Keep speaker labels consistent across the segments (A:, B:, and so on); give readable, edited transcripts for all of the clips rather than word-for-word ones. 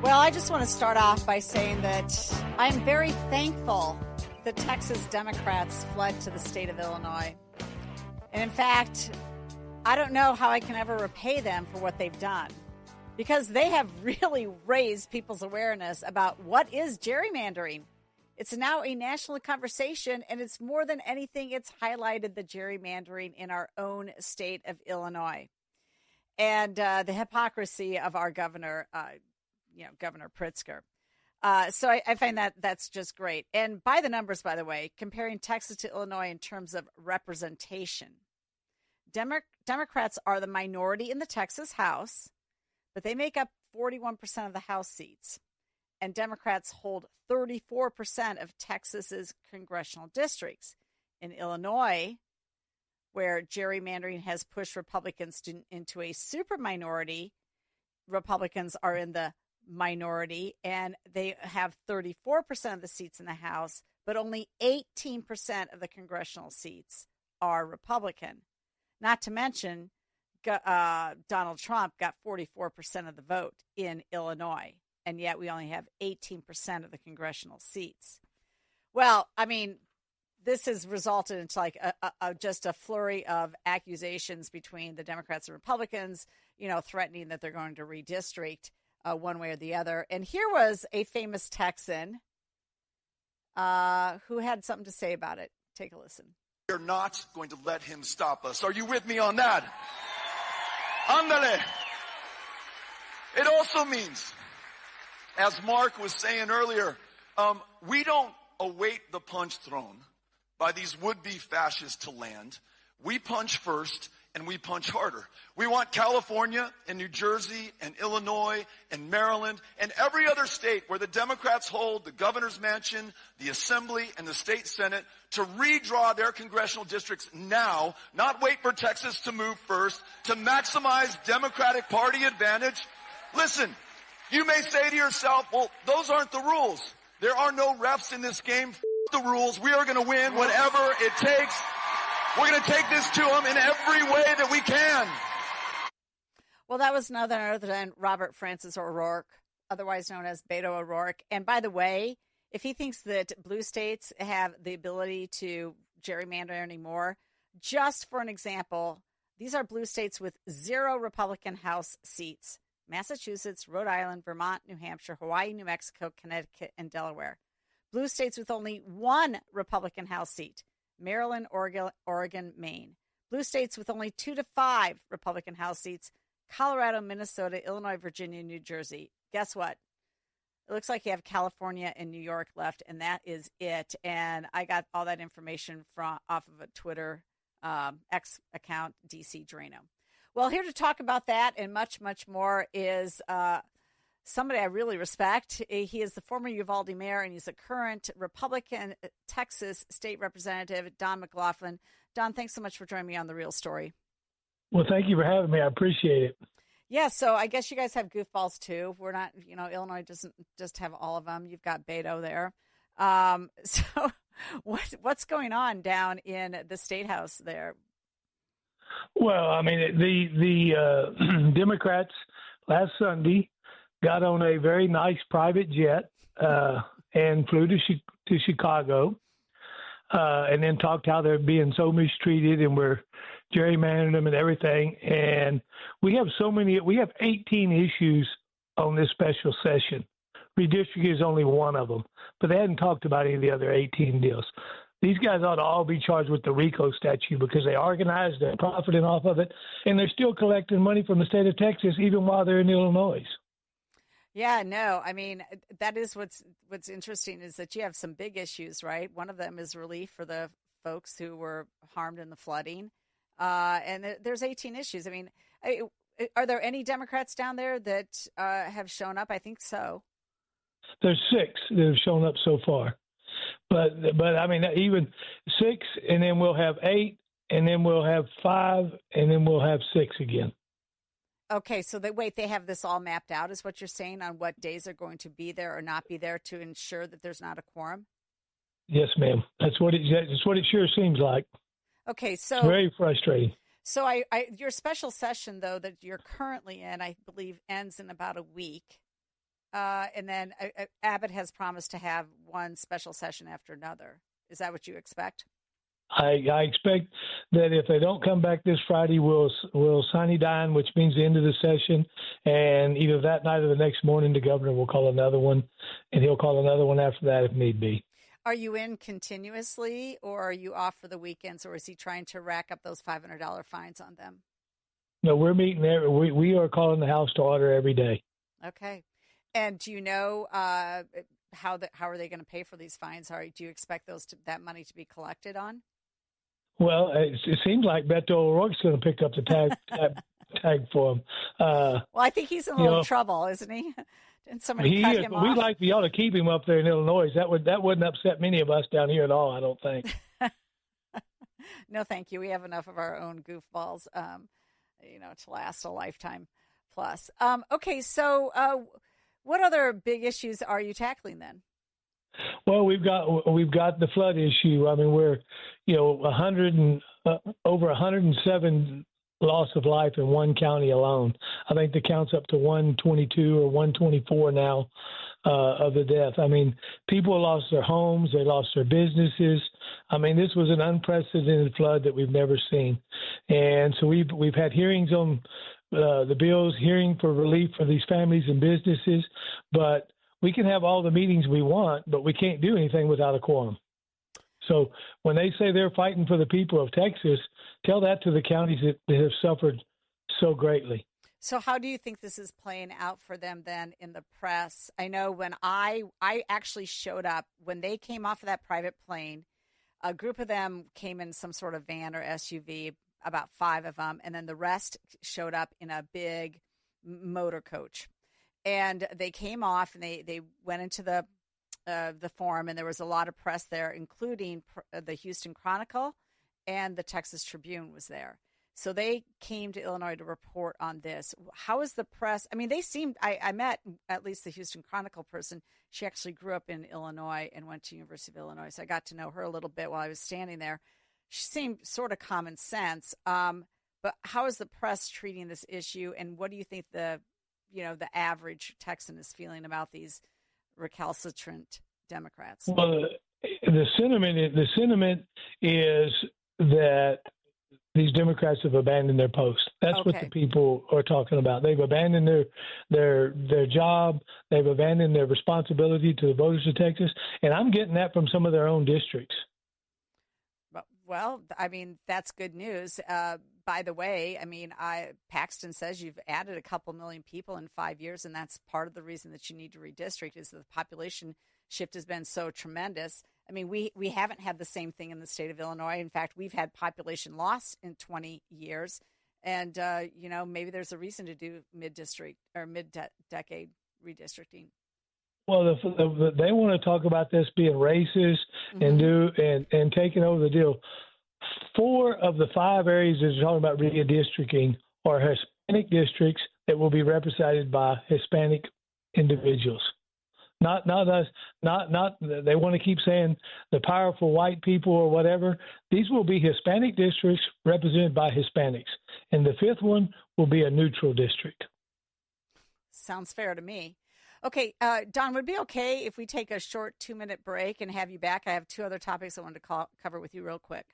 A: Well, I just want to start off by saying that I'm very thankful the Texas Democrats fled to the state of Illinois. And in fact, I don't know how I can ever repay them for what they've done, because they have really raised people's awareness about what is gerrymandering. It's now a national conversation, and it's more than anything, it's highlighted the gerrymandering in our own state of Illinois and the hypocrisy of our governor, Governor Pritzker. So I find that that's just great. And by the numbers, by the way, comparing Texas to Illinois in terms of representation, Democrats are the minority in the Texas House, but they make up 41% of the House seats. And Democrats hold 34% of Texas's congressional districts. In Illinois, where gerrymandering has pushed Republicans into a super minority, Republicans are in the minority, and they have 34% of the seats in the House, but only 18% of the congressional seats are Republican. Not to mention, Donald Trump got 44% of the vote in Illinois, and yet we only have 18% of the congressional seats. Well, I mean, this has resulted into like just a flurry of accusations between the Democrats and Republicans, threatening that they're going to redistrict one way or the other. And here was a famous Texan who had something to say about it. Take a listen.
B: We're not going to let him stop us. Are you with me on that? Ándale. It also means, as Mark was saying earlier, we don't await the punch thrown by these would-be fascists to land. We punch first, and we punch harder. We want California and New Jersey and Illinois and Maryland and every other state where the Democrats hold the governor's mansion, the assembly, and the state senate to redraw their congressional districts now, not wait for Texas to move first, to maximize Democratic Party advantage. Listen, you may say to yourself, well, those aren't the rules. There are no refs in this game. F the rules. We are going to win whatever it takes. We're going to take this to them in every way that we can.
A: Well, that was none other than Robert Francis O'Rourke, otherwise known as Beto O'Rourke. And by the way, if he thinks that blue states have the ability to gerrymander anymore, just for an example, these are blue states with 0 Republican House seats: Massachusetts, Rhode Island, Vermont, New Hampshire, Hawaii, New Mexico, Connecticut, and Delaware. Blue states with only 1 Republican House seat: Maryland, Oregon, Maine. Blue states with only 2 to 5 Republican House seats: Colorado, Minnesota, Illinois, Virginia, New Jersey. Guess what? It looks like you have California and New York left, and that is it. And I got all that information off of a Twitter X account, DC Drano. Well, here to talk about that and much, much more is somebody I really respect. He is the former Uvalde mayor, and he's a current Republican Texas state representative, Don McLaughlin. Don, thanks so much for joining me on The Real Story.
C: Well, thank you for having me. I appreciate it.
A: Yeah, so I guess you guys have goofballs too. We're not, Illinois doesn't just have all of them. You've got Beto there. So what's going on down in the State House there?
C: Well, I mean, the Democrats last Sunday got on a very nice private jet and flew to Chicago and then talked how they're being so mistreated and we're gerrymandering them and everything. And we have 18 issues on this special session. Redistricting is only one of them, but they hadn't talked about any of the other 18 deals. These guys ought to all be charged with the RICO statute because they organized, they're profiting off of it, and they're still collecting money from the state of Texas even while they're in Illinois.
A: Yeah, no, I mean, that is what's interesting is that you have some big issues, right? One of them is relief for the folks who were harmed in the flooding. And there's 18 issues. I mean, are there any Democrats down there that have shown up? I think so.
C: There's 6 that have shown up so far. But I mean, even 6, and then we'll have 8, and then we'll have 5, and then we'll have 6 again.
A: Okay, so they have this all mapped out, is what you're saying, on what days are going to be there or not be there to ensure that there's not a quorum?
C: Yes, ma'am. That's what it sure seems like.
A: Okay, so
C: it's very frustrating.
A: So your special session, though, that you're currently in, I believe, ends in about a week. And then Abbott has promised to have one special session after another. Is that what you expect?
C: I expect that if they don't come back this Friday, we'll sine die, which means the end of the session. And either that night or the next morning, the governor will call another one, and he'll call another one after that if need be.
A: Are you in continuously, or are you off for the weekends, or is he trying to rack up those $500 fines on them?
C: No, we're meeting there. We are calling the House to order every day.
A: Okay. And do you know how are they going to pay for these fines? Do you expect that money to be collected on?
C: Well, it seems like Beto O'Rourke's going to pick up the tag for him.
A: Well, I think he's in a little trouble, isn't he? And somebody cut him off.
C: We'd like to be able to keep him up there in Illinois. That wouldn't upset many of us down here at all, I don't think.
A: No, thank you. We have enough of our own goofballs, to last a lifetime plus. Okay, so what other big issues are you tackling then?
C: Well, we've got the flood issue. I mean, we're over 107 loss of life in one county alone. I think the count's up to 122 or 124 now of the death. I mean, people lost their homes, they lost their businesses. I mean, this was an unprecedented flood that we've never seen, and so we've had hearings on the bills, hearing for relief for these families and businesses, but we can have all the meetings we want, but we can't do anything without a quorum. So when they say they're fighting for the people of Texas, tell that to the counties that have suffered so greatly.
A: So how do you think this is playing out for them then in the press? I know when I actually showed up, when they came off of that private plane, a group of them came in some sort of van or SUV, about 5 of them, and then the rest showed up in a big motor coach. And they came off and they went into the forum, and there was a lot of press there, including the Houston Chronicle and the Texas Tribune was there. So they came to Illinois to report on this. How is the press? I mean, they seemed, I met at least the Houston Chronicle person. She actually grew up in Illinois and went to University of Illinois. So I got to know her a little bit while I was standing there. She seemed sort of common sense. But how is the press treating this issue? And what do you think the average Texan is feeling about these recalcitrant Democrats?
C: Well, the sentiment is that these Democrats have abandoned their post. That's what the people are talking about. They've abandoned their job. They've abandoned their responsibility to the voters of Texas. And I'm getting that from some of their own districts.
A: Well, I mean, that's good news. By the way, I mean, Paxton says you've added a couple million people in 5 years, and that's part of the reason that you need to redistrict is that the population shift has been so tremendous. I mean, we haven't had the same thing in the state of Illinois. In fact, we've had population loss in 20 years, and maybe there's a reason to do mid-district or mid-decade redistricting.
C: Well, they want to talk about this being racist and taking over the deal. 4 of the 5 areas that are talking about redistricting are Hispanic districts that will be represented by Hispanic individuals. Not us. Not. They want to keep saying the powerful white people or whatever. These will be Hispanic districts represented by Hispanics, and the 5th one will be a neutral district.
A: Sounds fair to me. Okay, Don, would it be okay if we take a short 2-minute break and have you back? I have 2 other topics I wanted to cover with you real quick.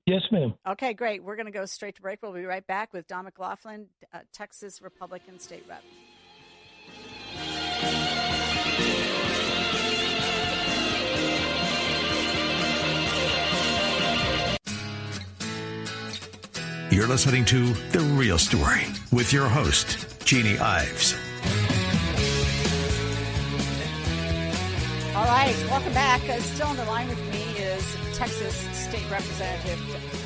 C: Yes, ma'am.
A: Okay, great. We're going to go straight to break. We'll be right back with Don McLaughlin, Texas Republican State Rep.
D: You're listening to The Real Story with your host, Jeannie Ives.
A: All right, welcome back. Still on the line with me is Texas State Representative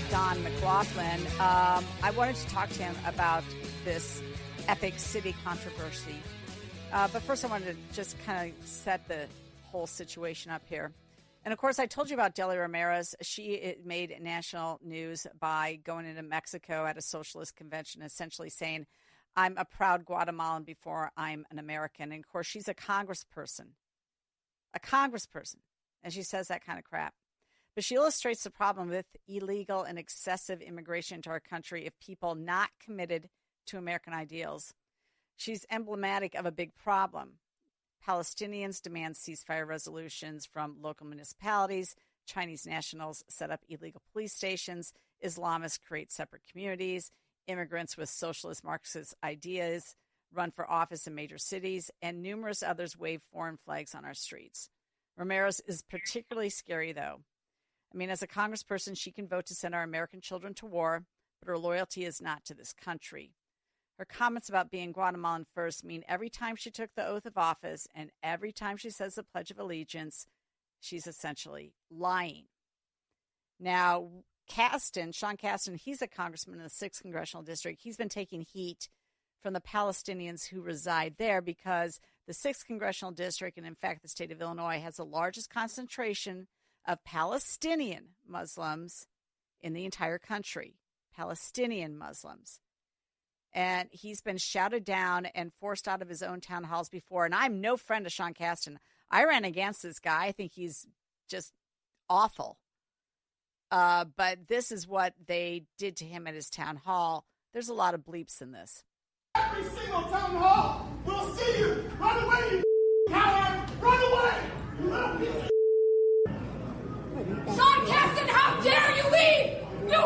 A: Don McLaughlin. I wanted to talk to him about this Epic City controversy. But first I wanted to just kind of set the whole situation up here. And, of course, I told you about Deli Ramirez. She made national news by going into Mexico at a socialist convention, essentially saying, I'm a proud Guatemalan before I'm an American. And, of course, she's a congressperson, and she says that kind of crap. But she illustrates the problem with illegal and excessive immigration to our country of people not committed to American ideals. She's emblematic of a big problem. Palestinians demand ceasefire resolutions from local municipalities. Chinese nationals set up illegal police stations. Islamists create separate communities. Immigrants with socialist Marxist ideas run for office in major cities, and numerous others wave foreign flags on our streets. Ramirez is particularly scary, though. I mean, as a congressperson, she can vote to send our American children to war, but her loyalty is not to this country. Her comments about being Guatemalan first mean every time she took the oath of office and every time she says the Pledge of Allegiance, she's essentially lying. Now, Sean Casten, he's a congressman in the 6th Congressional District. He's been taking heat from the Palestinians who reside there because the 6th Congressional District, and in fact the state of Illinois, has the largest concentration of Palestinian Muslims in the entire country. Palestinian Muslims. And he's been shouted down and forced out of his own town halls before. And I'm no friend of Sean Casten. I ran against this guy. I think he's just awful. But this is what they did to him at his town hall. There's a lot of bleeps in this.
E: Every single town hall will see you. Run away, you coward. Run away. You little piece of
F: Sean Casten, how dare you leave? You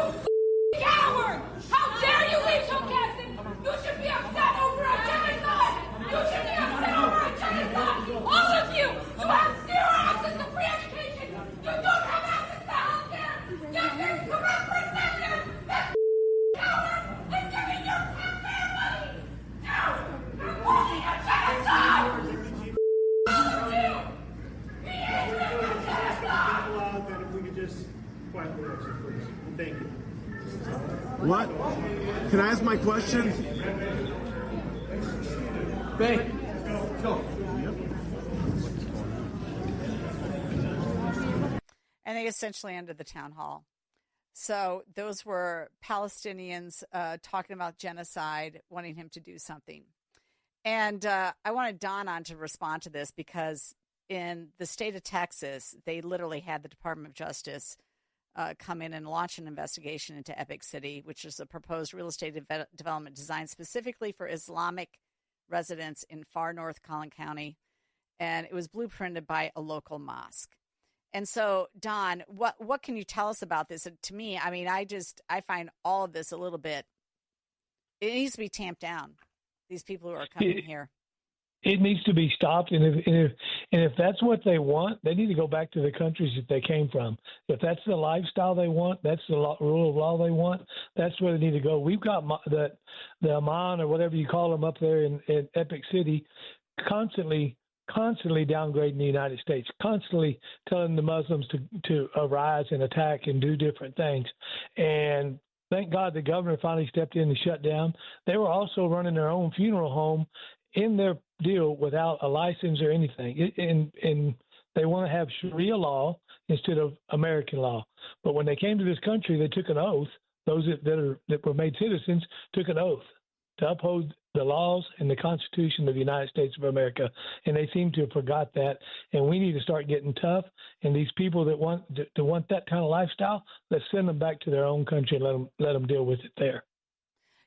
F: coward! How dare you leave, Sean Casten? You should be upset over a genocide! You should be upset over a genocide! All of you! You have zero access to free education! You don't have access to health care! Yet this corrupt representative, this coward, is giving your taxpayer money! You're working a genocide! All of you! He is doing a genocide!
G: That if we could just quiet the rest, please. Thank you.
H: What? Can I ask my question?
G: Bay. Go.
A: And they essentially ended the town hall. So those were Palestinians talking about genocide, wanting him to do something. And I wanted Don on to respond to this because in the state of Texas, they literally had the Department of Justice come in and launch an investigation into Epic City, which is a proposed real estate development designed specifically for Islamic residents in far north Collin County. And it was blueprinted by a local mosque. And so, Don, what can you tell us about this? And to me, I mean, I find all of this a little bit, it needs to be tamped down, these people who are coming here.
C: It needs to be stopped, and if that's what they want, they need to go back to the countries that they came from. If that's the lifestyle they want, that's the rule of law they want, that's where they need to go. We've got the Amman or whatever you call them up there in Epic City constantly downgrading the United States, constantly telling the Muslims to arise and attack and do different things. And thank God the governor finally stepped in and shut down. They were also running their own funeral home in their deal without a license or anything. And they want to have Sharia law instead of American law. But when they came to this country, they took an oath. Those that were made citizens took an oath to uphold the laws and the Constitution of the United States of America. And they seem to have forgot that. And we need to start getting tough. And these people that want that kind of lifestyle, let's send them back to their own country and let them deal with it there.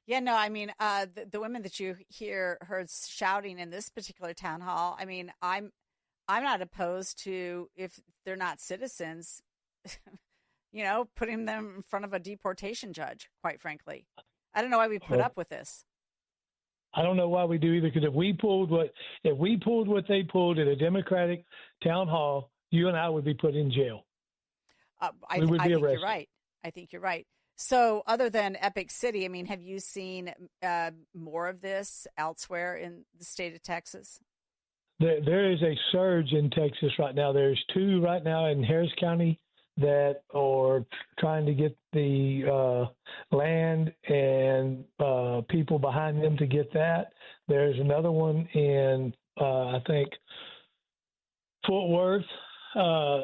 A: Yeah, no, I mean, the women that you heard shouting in this particular town hall, I mean, I'm not opposed to, if they're not citizens, putting them in front of a deportation judge, quite frankly. I don't know why we put up with this.
C: I don't know why we do either, because if we pulled what they pulled at a Democratic town hall, you and I would be put in jail.
A: I think you're right. I think you're right. So other than Epic City, I mean, have you seen more of this elsewhere in the state of Texas?
C: There is a surge in Texas right now. There's 2 right now in Harris County that are trying to get the land and people behind them to get that. There's another one in, I think, Fort Worth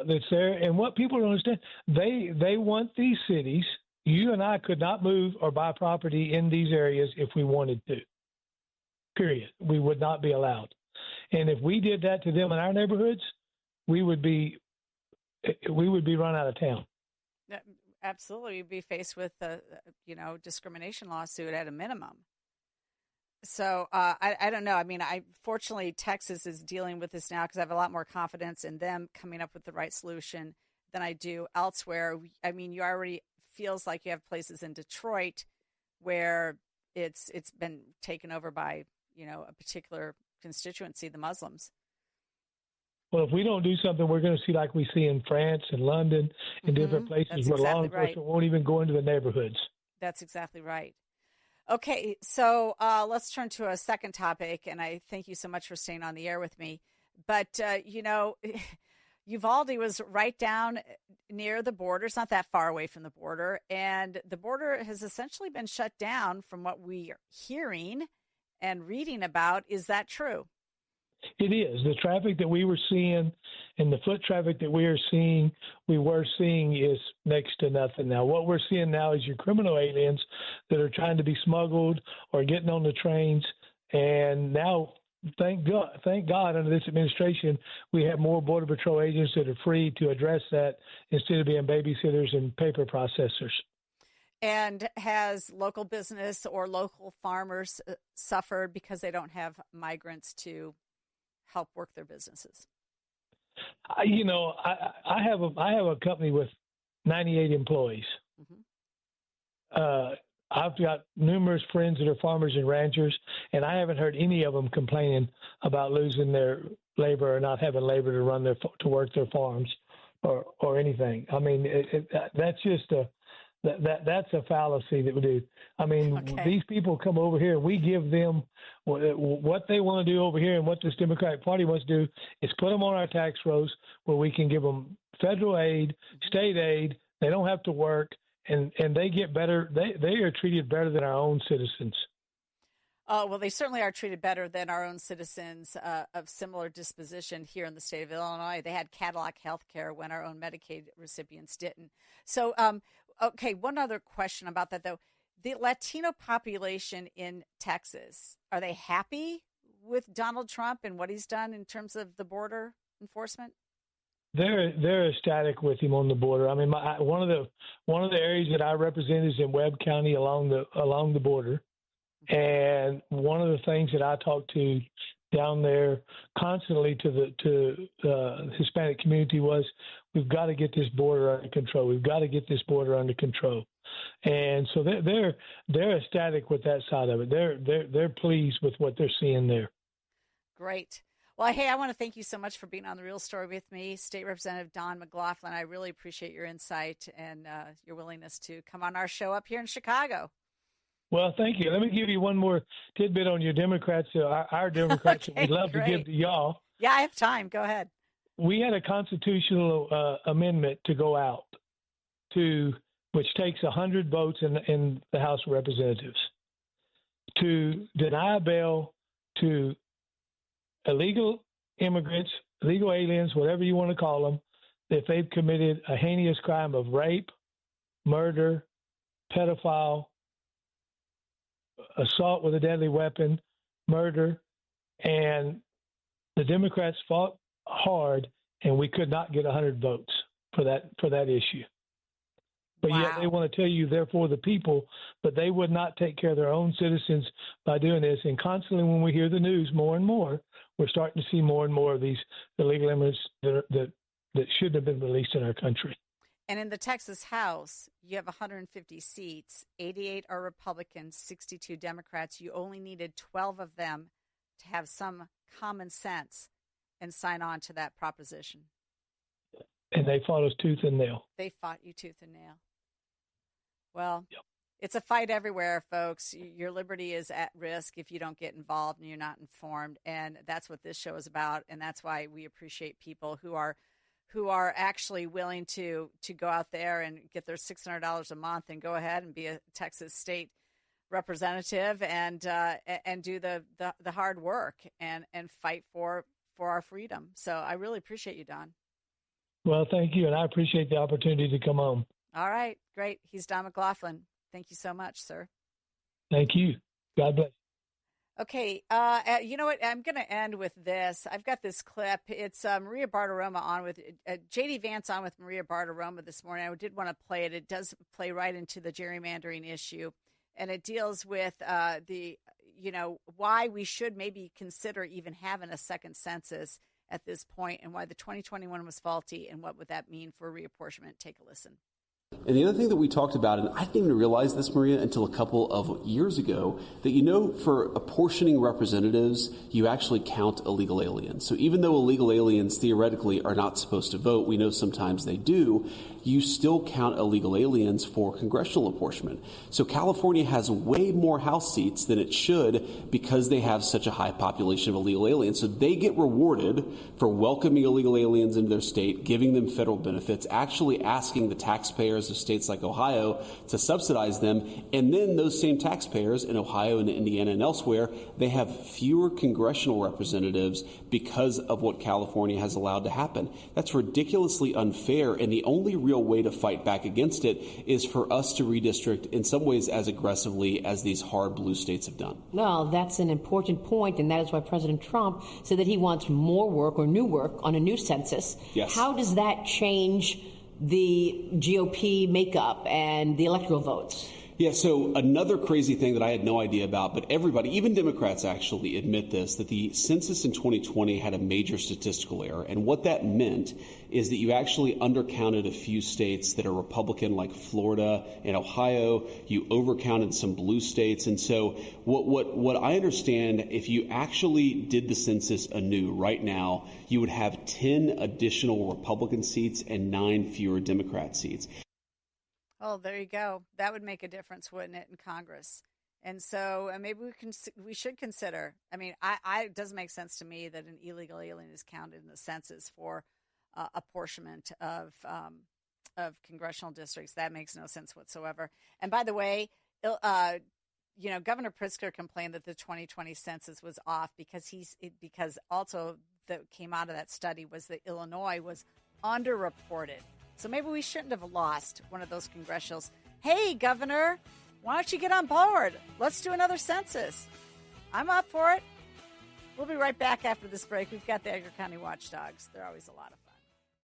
C: that's there. And what people don't understand, they want these cities. You and I could not move or buy property in these areas if we wanted to, period. We would not be allowed. And if we did that to them in our neighborhoods, we would be run out of town.
A: Absolutely. You'd be faced with a discrimination lawsuit at a minimum. So I don't know. I mean, fortunately Texas is dealing with this now because I have a lot more confidence in them coming up with the right solution than I do elsewhere. I mean, you already feels like you have places in Detroit where it's been taken over by, a particular constituency, the Muslims.
C: Well, if we don't do something, we're going to see like we see in France and London and different places
A: That's
C: where law
A: exactly
C: enforcement
A: right.
C: won't even go into the neighborhoods.
A: That's exactly right. Okay, so let's turn to a second topic, and I thank you so much for staying on the air with me. But, Uvalde was right down near the border. It's not that far away from the border, and the border has essentially been shut down from what we are hearing and reading about. Is that true?
C: It is. The traffic that we were seeing and the foot traffic that we were seeing is next to nothing now. What we're seeing now is your criminal aliens that are trying to be smuggled or getting on the trains. And now, thank God, under this administration, we have more Border Patrol agents that are free to address that instead of being babysitters and paper processors.
A: And has local business or local farmers suffered because they don't have migrants to help work their businesses?
C: I have a company with 98 employees. I've got numerous friends that are farmers and ranchers, and I haven't heard any of them complaining about losing their labor or not having labor to work their farms or anything. I mean, that's just that's a fallacy that we do. I mean, These people come over here and we give them what they want to do over here, and what this Democratic Party wants to do is put them on our tax rolls where we can give them federal aid, state aid. They don't have to work, and they get better. They are treated better than our own citizens.
A: Oh, well, they certainly are treated better than our own citizens of similar disposition here in the state of Illinois. They had Cadillac health care when our own Medicaid recipients didn't. So, okay, one other question about that, though. The Latino population in Texas, are they happy with Donald Trump and what he's done in terms of the border enforcement?
C: They're ecstatic with him on the border. I mean, one of the areas that I represent is in Webb County along the border, and one of the things that I talk to down there constantly to the Hispanic community was, we've got to get this border under control. We've got to get this border under control. And so they're ecstatic with that side of it. They're pleased with what they're seeing there.
A: Great. Well, hey, I want to thank you so much for being on The Real Story with me, State Representative Don McLaughlin. I really appreciate your insight and your willingness to come on our show up here in Chicago.
C: Well, thank you. Let me give you one more tidbit on your Democrats, our Democrats,
A: Okay,
C: that we'd love
A: great.
C: to give to y'all.
A: Yeah, I have time. Go ahead.
C: We had a constitutional amendment to go out which takes 100 votes in the House of Representatives to deny bail to illegal immigrants, illegal aliens, whatever you want to call them, if they've committed a heinous crime of rape, murder, pedophile, assault with a deadly weapon, murder. And the Democrats fought hard, and we could not get 100 votes for that issue. But yet they want to tell you they're for the people, but they would not take care of their own citizens by doing this. And constantly when we hear the news more and more, we're starting to see more and more of these illegal immigrants that shouldn't have been released in our country.
A: And in the Texas House, you have 150 seats. 88 are Republicans, 62 Democrats. You only needed 12 of them to have some common sense and sign on to that proposition.
C: And they fought us tooth and nail.
A: They fought you tooth and nail. Well, It's a fight everywhere, folks. Your liberty is at risk if you don't get involved and you're not informed. And that's what this show is about. And that's why we appreciate people who are actually willing to go out there and get their $600 a month and go ahead and be a Texas state representative and do the hard work and fight for our freedom. So I really appreciate you, Don.
C: Well, thank you. And I appreciate the opportunity to come on.
A: All right. Great. He's Don McLaughlin. Thank you so much, sir.
C: Thank you. God bless.
A: Okay, you know what? I'm going to end with this. I've got this clip. It's Maria Bartiromo on with J.D. Vance on with Maria Bartiromo this morning. I did want to play it. It does play right into the gerrymandering issue, and it deals with the why we should maybe consider even having a second census at this point, and why the 2021 was faulty, and what would that mean for reapportionment. Take a listen.
I: And the other thing that we talked about, and I didn't even realize this, Maria, until a couple of years ago, that, for apportioning representatives, you actually count illegal aliens. So even though illegal aliens theoretically are not supposed to vote, we know sometimes they do, you still count illegal aliens for congressional apportionment. So California has way more House seats than it should because they have such a high population of illegal aliens. So they get rewarded for welcoming illegal aliens into their state, giving them federal benefits, actually asking the taxpayers of states like Ohio to subsidize them. And then those same taxpayers in Ohio and Indiana and elsewhere, they have fewer congressional representatives because of what California has allowed to happen. That's ridiculously unfair. And the only real way to fight back against it is for us to redistrict in some ways as aggressively as these hard blue states have done.
J: Well, that's an important point, and that is why President Trump said that he wants more work or new work on a new census.
I: Yes.
J: How does that change the GOP makeup and the electoral votes?
I: Yeah, so another crazy thing that I had no idea about, but everybody, even Democrats actually admit this, that the census in 2020 had a major statistical error. And what that meant is that you actually undercounted a few states that are Republican, like Florida and Ohio. You overcounted some blue states. And so what I understand, if you actually did the census anew right now, you would have 10 additional Republican seats and 9 fewer Democrat seats.
A: Oh, there you go. That would make a difference, wouldn't it, in Congress? And so maybe we should consider. I mean, it doesn't make sense to me that an illegal alien is counted in the census for apportionment of congressional districts. That makes no sense whatsoever. And by the way, Governor Pritzker complained that the 2020 census was off because also that came out of that study was that Illinois was underreported. So maybe we shouldn't have lost one of those congressionals. Hey, Governor, why don't you get on board? Let's do another census. I'm up for it. We'll be right back after this break. We've got the Edgar County Watchdogs. They're always a lot of fun.